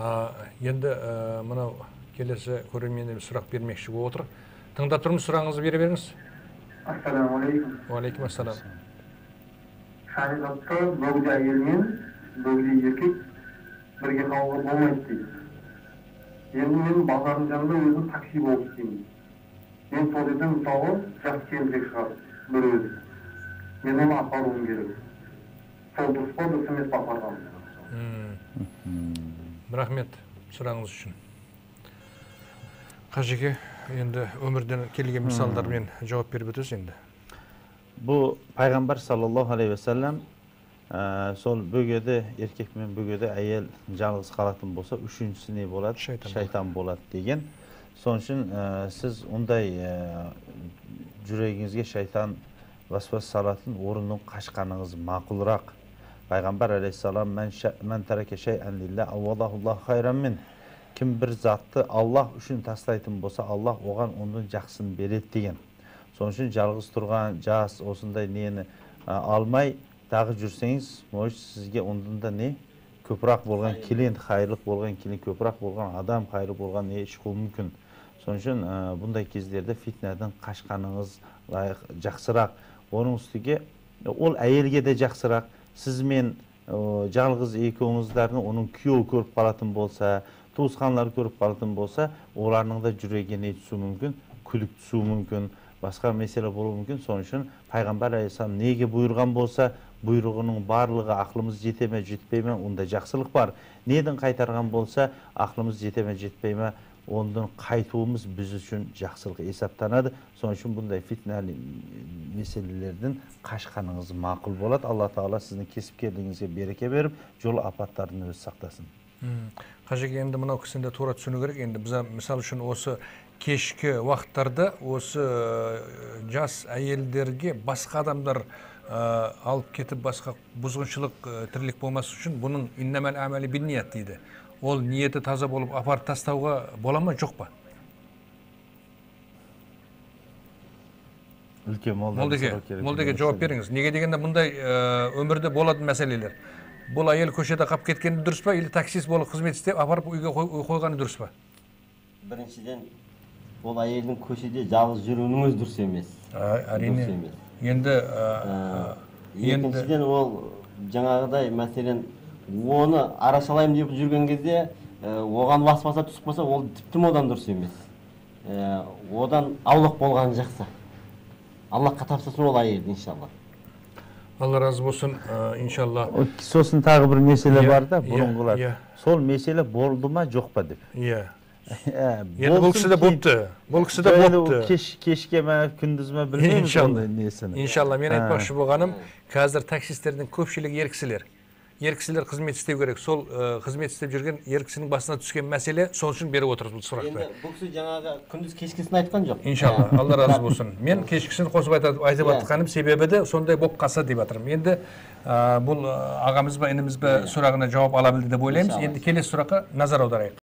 Енді мынау келесі көрерменнен сұрақ бермекші болып отыр. Тыңдап тұрмыз, сұрағыңызды бере беріңіз. Ассалаумағалейкум. Уалейкум ассалам. Шариғатта бөгде әйел мен бөгде еркек бірге қалуға болмайды дейді. Енді мен базардың жанында өзім такси болып істеймін. Мен сол жерде мысалы жас келіншек шығар бір өзі. Мен оны апаруым керек. Сол дұрыс па, дұрыс емес па апарғаным? Рахмет сұрағыңыз үшін. Қажеке, енді өмірден келген мысалдармен жауап беріп өтесіз енді. Бұл пайғамбар саллаллаху алейхи вассалам сол бөгеде еркек мен бөгеде әйел жалғыз қалатын болса, үшіншісі не болады? Шайтан болады деген. Соның үшін сіз ондай жүрегіңізге шайтан васвас салатын орынның қашқаныңыз мақұлырақ. Пайғамбар алейхиссалам мән тараке шайъан лилля ауадахуллаху хайран мин. Кім бір затты Аллах үшін тастайтын болса, Аллах оған оның жақсысын береді деген. Соның үшін жалғыз тұрған жас осындай нені алмай тағы жүрсеңіз, сізге ондан да не көпірақ болған келен, хайырлық болған келен, көпірақ болған адам, хайырлы болған не шығуы мүмкін. Соның үшін бұндай кездерде фитнадан қашқаныңыз жақсырақ. Оның үстіге ол әйелге де жақсырақ. Сіз мен жалғыз екеуіңіздердің оның күйеуі көріп қалатын болса, туысқанлар көріп қалатын болса, оларның да жүрегіне түсуі мүмкін, күдік түсуі мүмкін, басқа мәселе болуы мүмкін. Соның үшін пайғамбар алейхиссалам неге бұйырған болса, бұйрығының барлығы ақылымыз жете ме, жетпей ме, онда жақсылық бар. Неден қайтарған болса, ақылымыз жете ме, жетпей ме, ondan qaytuğumuz biz üçün жақсылық есептанады. Соның үшін бұндай фитнәлі мәселелерден қашқаныңыз мақұл болады. Алла Тағала сіздің кесіпкерлігіңізге береке беріп, жол апаттарын өзі сақтасын. Қажеке, енді мынау кісінде тура түсіну керек. Енді біз мысал үшін осы кешкі уақыттарда осы жас әйелдерге басқа адамдар алып кетіп, басқа бұзғыншылық тірлік болмас үшін бұның иннамәл әмәлі бинният дейді. Ол ниеті таза болып апарып тастауға бола ма, жоқ па? Молдеге жауап беріңіз. Неге дегенде бұндай өмірде болады мәселелер? Бұл әйел көшеде қап кеткені дұрыс па, или таксист болып қызмет істеп апарып үйге қойғаны дұрыс па? Біріншіден, ол әйелдің көшеде жалғыз жүруінің өзі дұрыс емес. Әрине. Енді екіншіден ол жаңағыдай мәселен оны арашалайым деп жүрген кезде оған баспаса түсіп қалса, ол тіптен одан дұрыс емес. Одан аулақ болған жақсы. Аллахқа тапсырсын ол әйелді, иншалла. Алла разы болсын, иншалла. Сосын тағы бір меселе бар да, бұрынғылар. Сол меселе болды ма, жоқ па деп. Енді бұл кісі де болыпты. Бұл кісі де болыпты. Кешке ме, күндіз ме білмейміз ондай несіні. Иншалла, мен айтпақшы болғаным, қазір таксистердің көпшілігі еркісілер. Еркісілер қызмет істеу керек. Сол қызмет істеп жүрген еркісінің басына түскен мәселе, сол үшін беріп отырыз бұл сұрақты. Енді бұл кісі жаңағы күндіз кешкісін айтқан жоқ. Иншалла, Алла разы болсын. Мен кешкісін қосып айтып жатқаным себебі де сондай болып қалса деп жатырмын. Енді бұл ағамыз ба, ініміз ба сұрағына жауап ала білді деп ойлаймыз. Енді келесі сұраққа назар аударайық.